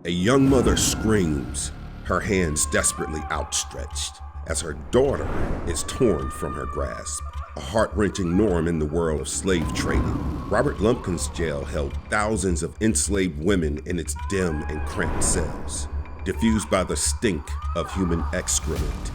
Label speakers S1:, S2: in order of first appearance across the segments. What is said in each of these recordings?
S1: A young mother screams, her hands desperately outstretched, as her daughter is torn from her grasp. A heart-wrenching norm in the world of slave trading. Robert Lumpkin's jail held thousands of enslaved women in its dim and cramped cells, diffused by the stink of human excrement.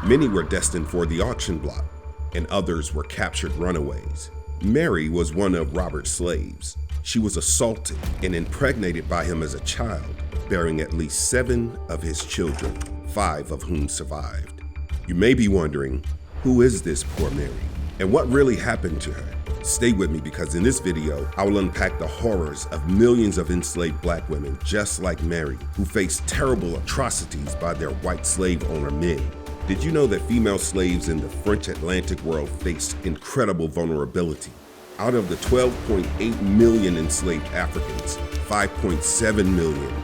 S1: Many were destined for the auction block, and others were captured runaways. Mary was one of Robert's slaves. She was assaulted and impregnated by him as a child, bearing at least 7 of his children, 5 of whom survived. You may be wondering, who is this poor Mary, and what really happened to her? Stay with me, because in this video, I will unpack the horrors of millions of enslaved black women just like Mary, who faced terrible atrocities by their white slave owner men. Did you know that female slaves in the French Atlantic world faced incredible vulnerability? Out of the 12.8 million enslaved Africans, 5.7 million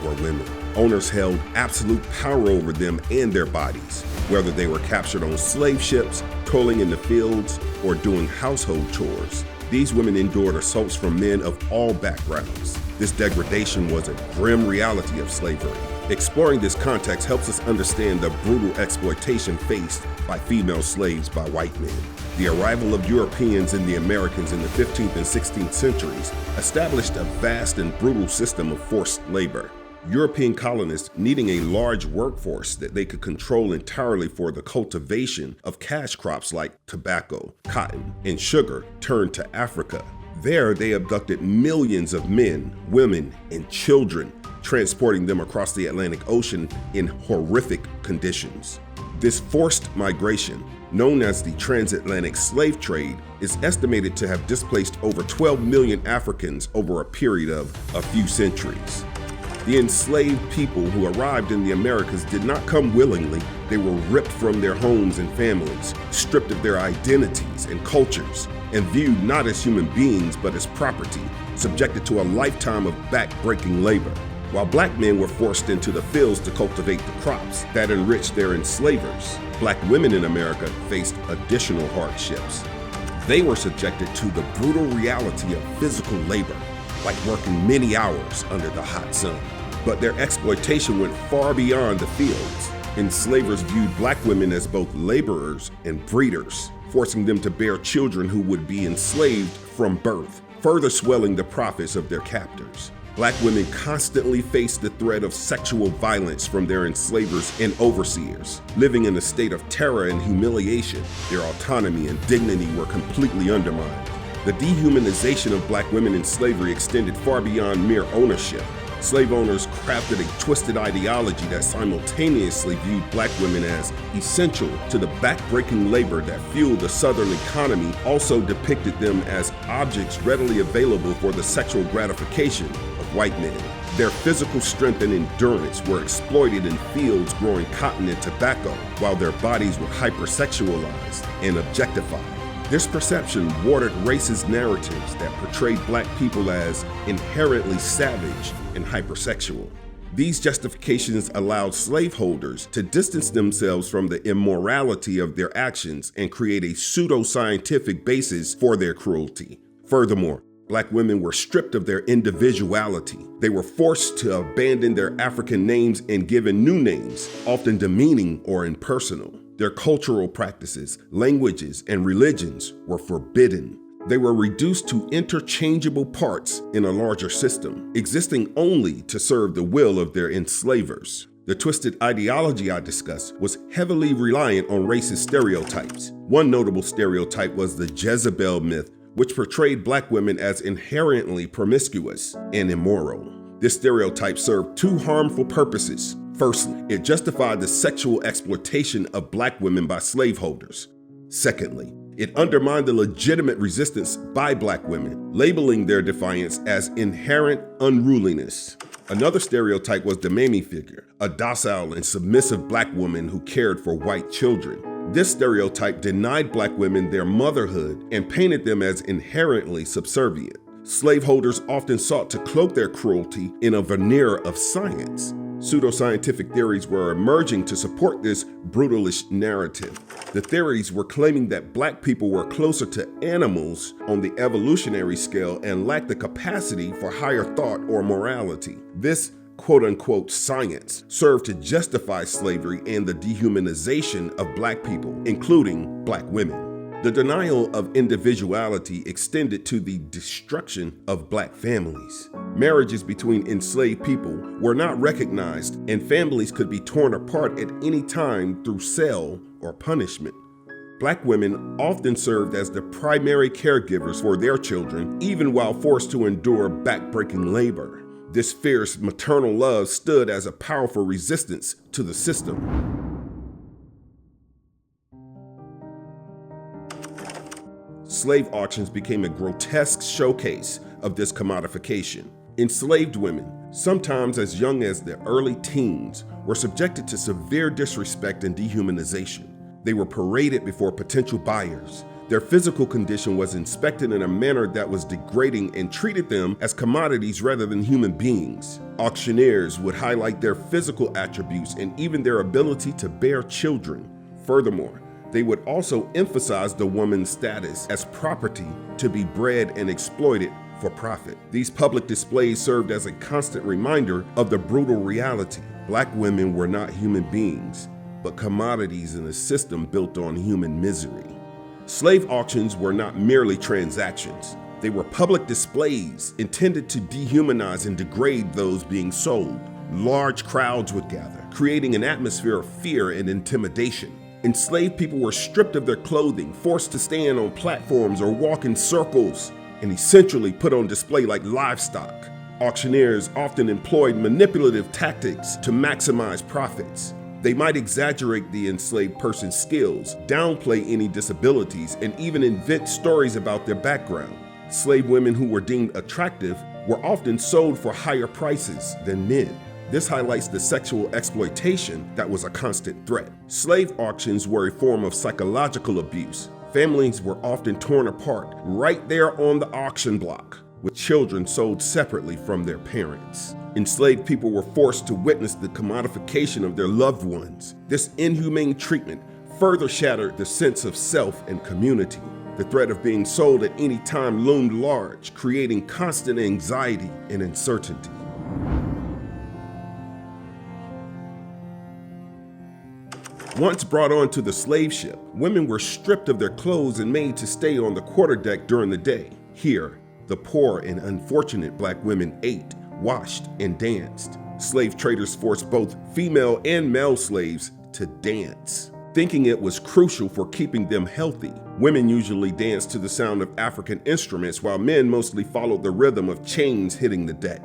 S1: were women. Owners held absolute power over them and their bodies, whether they were captured on slave ships, toiling in the fields, or doing household chores. These women endured assaults from men of all backgrounds. This degradation was a grim reality of slavery. Exploring this context helps us understand the brutal exploitation faced by female slaves by white men. The arrival of Europeans and the Americans in the 15th and 16th centuries established a vast and brutal system of forced labor. European colonists, needing a large workforce that they could control entirely for the cultivation of cash crops like tobacco, cotton, and sugar, turned to Africa. There, they abducted millions of men, women, and children, transporting them across the Atlantic Ocean in horrific conditions. This forced migration, known as the Transatlantic Slave Trade, is estimated to have displaced over 12 million Africans over a period of a few centuries. The enslaved people who arrived in the Americas did not come willingly. They were ripped from their homes and families, stripped of their identities and cultures, and viewed not as human beings but as property, subjected to a lifetime of back-breaking labor. While black men were forced into the fields to cultivate the crops that enriched their enslavers, black women in America faced additional hardships. They were subjected to the brutal reality of physical labor, like working many hours under the hot sun. But their exploitation went far beyond the fields. Enslavers viewed black women as both laborers and breeders, forcing them to bear children who would be enslaved from birth, further swelling the profits of their captors. Black women constantly faced the threat of sexual violence from their enslavers and overseers. Living in a state of terror and humiliation, their autonomy and dignity were completely undermined. The dehumanization of black women in slavery extended far beyond mere ownership. Slave owners crafted a twisted ideology that simultaneously viewed black women as essential to the back-breaking labor that fueled the Southern economy, also depicted them as objects readily available for the sexual gratification of white men. Their physical strength and endurance were exploited in fields growing cotton and tobacco, while their bodies were hypersexualized and objectified. This perception watered racist narratives that portrayed black people as inherently savage and hypersexual. These justifications allowed slaveholders to distance themselves from the immorality of their actions and create a pseudo-scientific basis for their cruelty. Furthermore, black women were stripped of their individuality. They were forced to abandon their African names and given new names, often demeaning or impersonal. Their cultural practices, languages, and religions were forbidden. They were reduced to interchangeable parts in a larger system, existing only to serve the will of their enslavers. The twisted ideology I discussed was heavily reliant on racist stereotypes. One notable stereotype was the Jezebel myth, which portrayed black women as inherently promiscuous and immoral. This stereotype served 2 harmful purposes. Firstly, it justified the sexual exploitation of black women by slaveholders. Secondly, it undermined the legitimate resistance by black women, labeling their defiance as inherent unruliness. Another stereotype was the mammy figure, a docile and submissive black woman who cared for white children. This stereotype denied black women their motherhood and painted them as inherently subservient. Slaveholders often sought to cloak their cruelty in a veneer of science. Pseudoscientific theories were emerging to support this brutalish narrative. The theories were claiming that black people were closer to animals on the evolutionary scale and lacked the capacity for higher thought or morality. This quote-unquote science served to justify slavery and the dehumanization of Black people, including Black women. The denial of individuality extended to the destruction of Black families. Marriages between enslaved people were not recognized, and families could be torn apart at any time through sale or punishment. Black women often served as the primary caregivers for their children, even while forced to endure backbreaking labor. This fierce maternal love stood as a powerful resistance to the system. Slave auctions became a grotesque showcase of this commodification. Enslaved women, sometimes as young as their early teens, were subjected to severe disrespect and dehumanization. They were paraded before potential buyers. Their physical condition was inspected in a manner that was degrading and treated them as commodities rather than human beings. Auctioneers would highlight their physical attributes and even their ability to bear children. Furthermore, they would also emphasize the woman's status as property to be bred and exploited for profit. These public displays served as a constant reminder of the brutal reality. Black women were not human beings, but commodities in a system built on human misery. Slave auctions were not merely transactions. They were public displays intended to dehumanize and degrade those being sold. Large crowds would gather, creating an atmosphere of fear and intimidation. Enslaved people were stripped of their clothing, forced to stand on platforms or walk in circles, and essentially put on display like livestock. Auctioneers often employed manipulative tactics to maximize profits. They might exaggerate the enslaved person's skills, downplay any disabilities, and even invent stories about their background. Slave women who were deemed attractive were often sold for higher prices than men. This highlights the sexual exploitation that was a constant threat. Slave auctions were a form of psychological abuse. Families were often torn apart right there on the auction block, with children sold separately from their parents. Enslaved people were forced to witness the commodification of their loved ones. This inhumane treatment further shattered the sense of self and community. The threat of being sold at any time loomed large, creating constant anxiety and uncertainty. Once brought onto the slave ship, women were stripped of their clothes and made to stay on the quarterdeck during the day. Here, the poor and unfortunate Black women ate, washed, and danced. Slave traders forced both female and male slaves to dance, thinking it was crucial for keeping them healthy. Women usually danced to the sound of African instruments, while men mostly followed the rhythm of chains hitting the deck.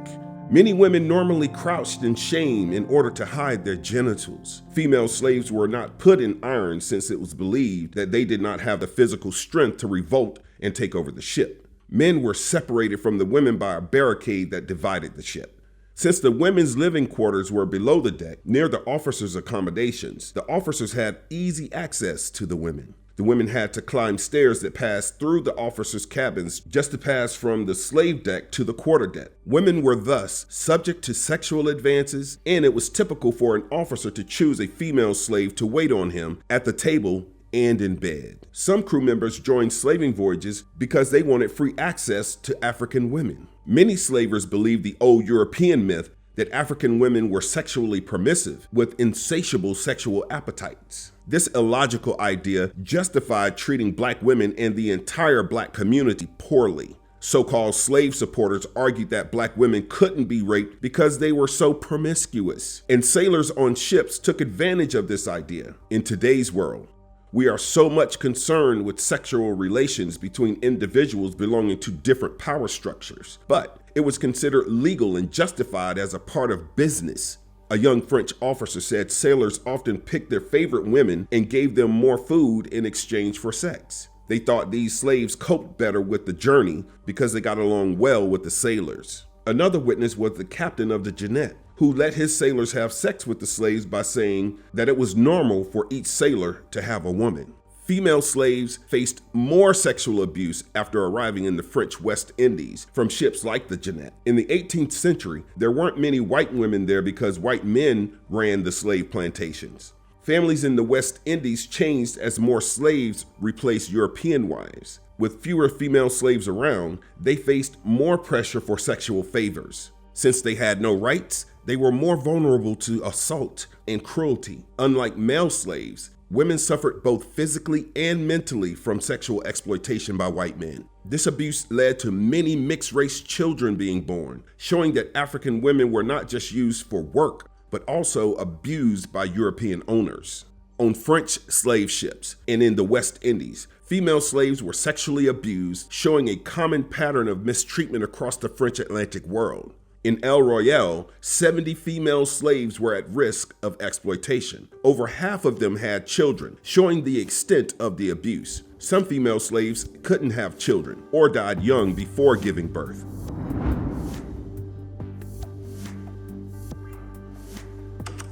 S1: Many women normally crouched in shame in order to hide their genitals. Female slaves were not put in irons since it was believed that they did not have the physical strength to revolt and take over the ship. Men were separated from the women by a barricade that divided the ship. Since the women's living quarters were below the deck, near the officers' accommodations, the officers had easy access to the women. The women had to climb stairs that passed through the officers' cabins just to pass from the slave deck to the quarterdeck. Women were thus subject to sexual advances, and it was typical for an officer to choose a female slave to wait on him at the table and in bed. Some crew members joined slaving voyages because they wanted free access to African women. Many slavers believed the old European myth that African women were sexually permissive with insatiable sexual appetites. This illogical idea justified treating Black women and the entire Black community poorly. So-called slave supporters argued that Black women couldn't be raped because they were so promiscuous, and sailors on ships took advantage of this idea. In today's world, we are so much concerned with sexual relations between individuals belonging to different power structures, but it was considered legal and justified as a part of business. A young French officer said sailors often picked their favorite women and gave them more food in exchange for sex. They thought these slaves coped better with the journey because they got along well with the sailors. Another witness was the captain of the Jeannette, who let his sailors have sex with the slaves by saying that it was normal for each sailor to have a woman. Female slaves faced more sexual abuse after arriving in the French West Indies from ships like the Jeannette. In the 18th century, there weren't many white women there because white men ran the slave plantations. Families in the West Indies changed as more slaves replaced European wives. With fewer female slaves around, they faced more pressure for sexual favors. Since they had no rights, They were more vulnerable to assault and cruelty. Unlike male slaves, women suffered both physically and mentally from sexual exploitation by white men. This abuse led to many mixed-race children being born, showing that African women were not just used for work, but also abused by European owners. On French slave ships and in the West Indies, female slaves were sexually abused, showing a common pattern of mistreatment across the French Atlantic world. In El Royale, 70 female slaves were at risk of exploitation. Over half of them had children, showing the extent of the abuse. Some female slaves couldn't have children or died young before giving birth.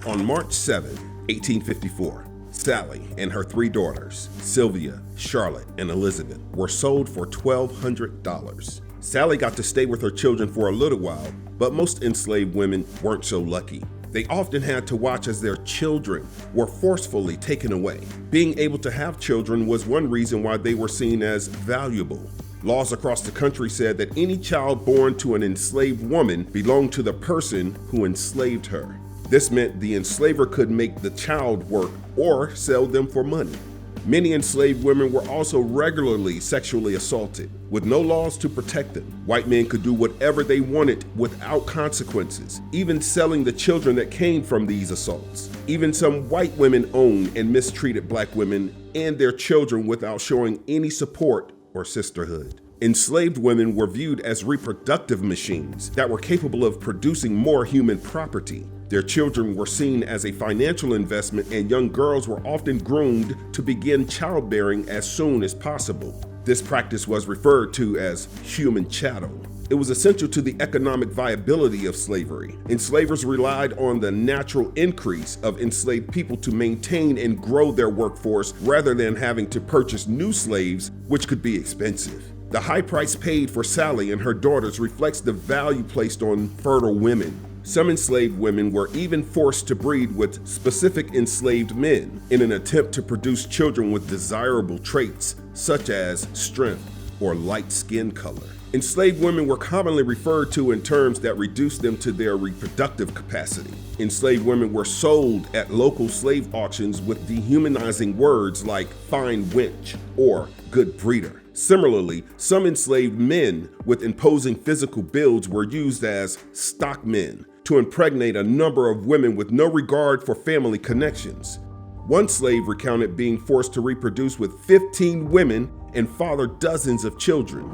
S1: On March 7, 1854, Sally and her 3 daughters, Sylvia, Charlotte, and Elizabeth, were sold for $1,200. Sally got to stay with her children for a little while, but most enslaved women weren't so lucky. They often had to watch as their children were forcefully taken away. Being able to have children was one reason why they were seen as valuable. Laws across the country said that any child born to an enslaved woman belonged to the person who enslaved her. This meant the enslaver could make the child work or sell them for money. Many enslaved women were also regularly sexually assaulted. With no laws to protect them, white men could do whatever they wanted without consequences, even selling the children that came from these assaults. Even some white women owned and mistreated black women and their children without showing any support or sisterhood. Enslaved women were viewed as reproductive machines that were capable of producing more human property. Their children were seen as a financial investment, and young girls were often groomed to begin childbearing as soon as possible. This practice was referred to as human chattel. It was essential to the economic viability of slavery. Enslavers relied on the natural increase of enslaved people to maintain and grow their workforce rather than having to purchase new slaves, which could be expensive. The high price paid for Sally and her daughters reflects the value placed on fertile women. Some enslaved women were even forced to breed with specific enslaved men in an attempt to produce children with desirable traits, such as strength or light skin color. Enslaved women were commonly referred to in terms that reduced them to their reproductive capacity. Enslaved women were sold at local slave auctions with dehumanizing words like fine wench or good breeder. Similarly, some enslaved men with imposing physical builds were used as stockmen to impregnate a number of women with no regard for family connections. One slave recounted being forced to reproduce with 15 women and father dozens of children.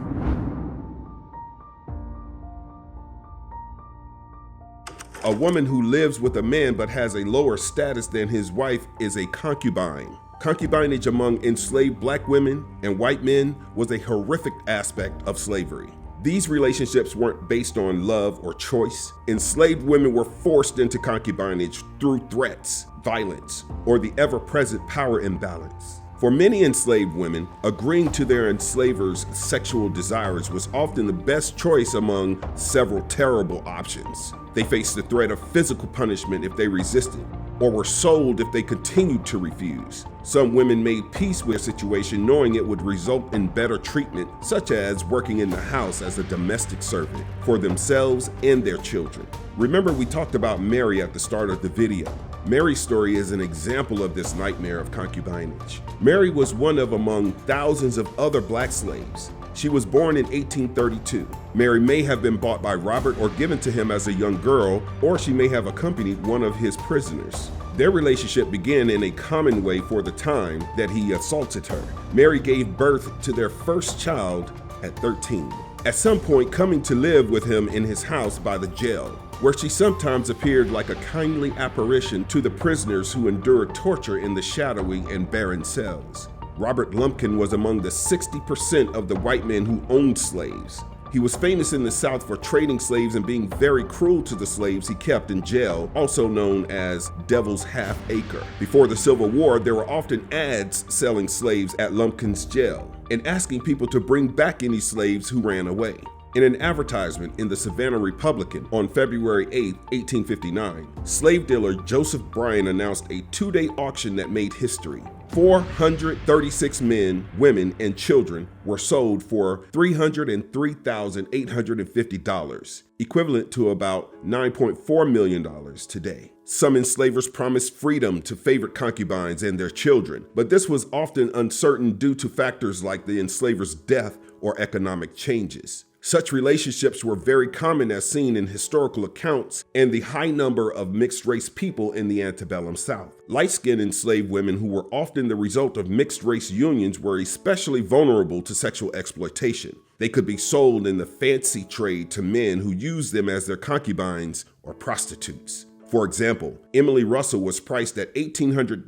S1: A woman who lives with a man but has a lower status than his wife is a concubine. Concubinage among enslaved black women and white men was a horrific aspect of slavery. These relationships weren't based on love or choice. Enslaved women were forced into concubinage through threats, violence, or the ever-present power imbalance. For many enslaved women, agreeing to their enslaver's sexual desires was often the best choice among several terrible options. They faced the threat of physical punishment if they resisted, or were sold if they continued to refuse. Some women made peace with their situation knowing it would result in better treatment, such as working in the house as a domestic servant for themselves and their children. Remember, we talked about Mary at the start of the video. Mary's story is an example of this nightmare of concubinage. Mary was one of among thousands of other black slaves. She was born in 1832. Mary may have been bought by Robert or given to him as a young girl, or she may have accompanied one of his prisoners. Their relationship began in a common way for the time that he assaulted her. Mary gave birth to their first child at 13. At some point, coming to live with him in his house by the jail, where she sometimes appeared like a kindly apparition to the prisoners who endured torture in the shadowy and barren cells. Robert Lumpkin was among the 60% of the white men who owned slaves. He was famous in the South for trading slaves and being very cruel to the slaves he kept in jail, also known as Devil's Half Acre. Before the Civil War, there were often ads selling slaves at Lumpkin's jail and asking people to bring back any slaves who ran away. In an advertisement in the Savannah Republican on February 8, 1859, slave dealer Joseph Bryan announced a 2-day auction that made history. 436 men, women, and children were sold for $303,850, equivalent to about $9.4 million today. Some enslavers promised freedom to favorite concubines and their children, but this was often uncertain due to factors like the enslaver's death or economic changes. Such relationships were very common as seen in historical accounts and the high number of mixed-race people in the antebellum South. Light-skinned enslaved women who were often the result of mixed-race unions were especially vulnerable to sexual exploitation. They could be sold in the fancy trade to men who used them as their concubines or prostitutes. For example, Emily Russell was priced at $1,800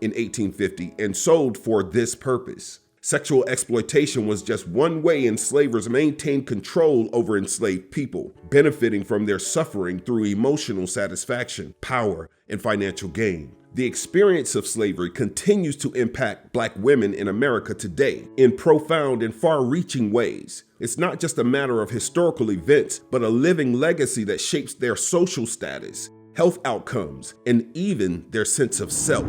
S1: in 1850 and sold for this purpose. Sexual exploitation was just one way enslavers maintained control over enslaved people, benefiting from their suffering through emotional satisfaction, power, and financial gain. The experience of slavery continues to impact Black women in America today in profound and far-reaching ways. It's not just a matter of historical events, but a living legacy that shapes their social status, health outcomes, and even their sense of self.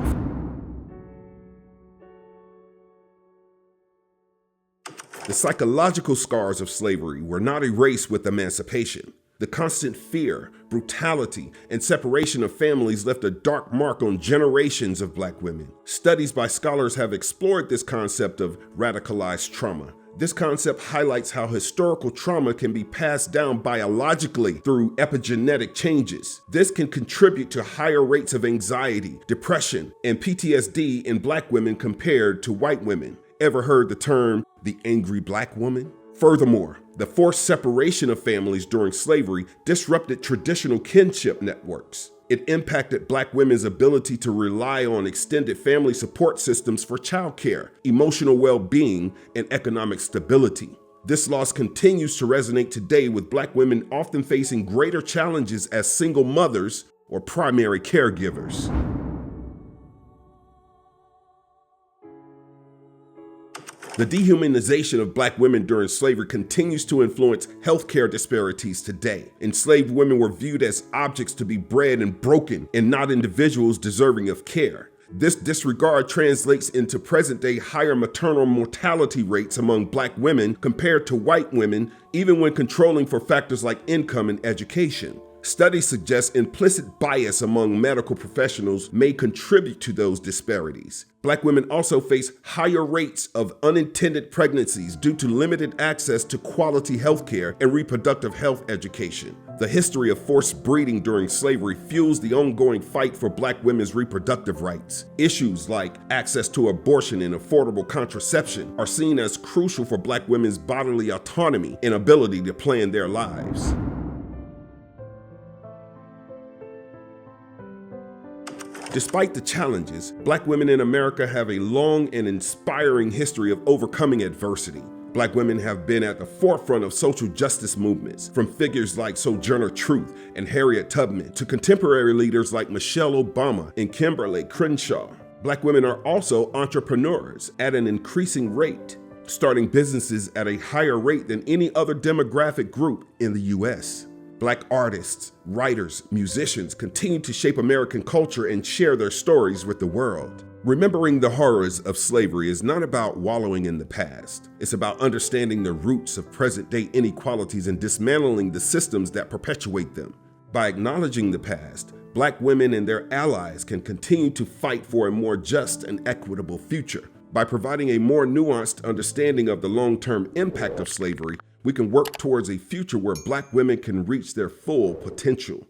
S1: The psychological scars of slavery were not erased with emancipation. The constant fear, brutality, and separation of families left a dark mark on generations of Black women. Studies by scholars have explored this concept of radicalized trauma. This concept highlights how historical trauma can be passed down biologically through epigenetic changes. This can contribute to higher rates of anxiety, depression, and PTSD in Black women compared to white women. Ever heard the term, the angry Black woman? Furthermore, the forced separation of families during slavery disrupted traditional kinship networks. It impacted Black women's ability to rely on extended family support systems for childcare, emotional well-being, and economic stability. This loss continues to resonate today with Black women often facing greater challenges as single mothers or primary caregivers. The dehumanization of Black women during slavery continues to influence healthcare disparities today. Enslaved women were viewed as objects to be bred and broken and not individuals deserving of care. This disregard translates into present-day higher maternal mortality rates among Black women compared to white women, even when controlling for factors like income and education. Studies suggest implicit bias among medical professionals may contribute to those disparities. Black women also face higher rates of unintended pregnancies due to limited access to quality healthcare and reproductive health education. The history of forced breeding during slavery fuels the ongoing fight for Black women's reproductive rights. Issues like access to abortion and affordable contraception are seen as crucial for Black women's bodily autonomy and ability to plan their lives. Despite the challenges, Black women in America have a long and inspiring history of overcoming adversity. Black women have been at the forefront of social justice movements, from figures like Sojourner Truth and Harriet Tubman to contemporary leaders like Michelle Obama and Kimberly Crenshaw. Black women are also entrepreneurs at an increasing rate, starting businesses at a higher rate than any other demographic group in the U.S. Black artists, writers, musicians continue to shape American culture and share their stories with the world. Remembering the horrors of slavery is not about wallowing in the past. It's about understanding the roots of present-day inequalities and dismantling the systems that perpetuate them. By acknowledging the past, Black women and their allies can continue to fight for a more just and equitable future. By providing a more nuanced understanding of the long-term impact of slavery, we can work towards a future where Black women can reach their full potential.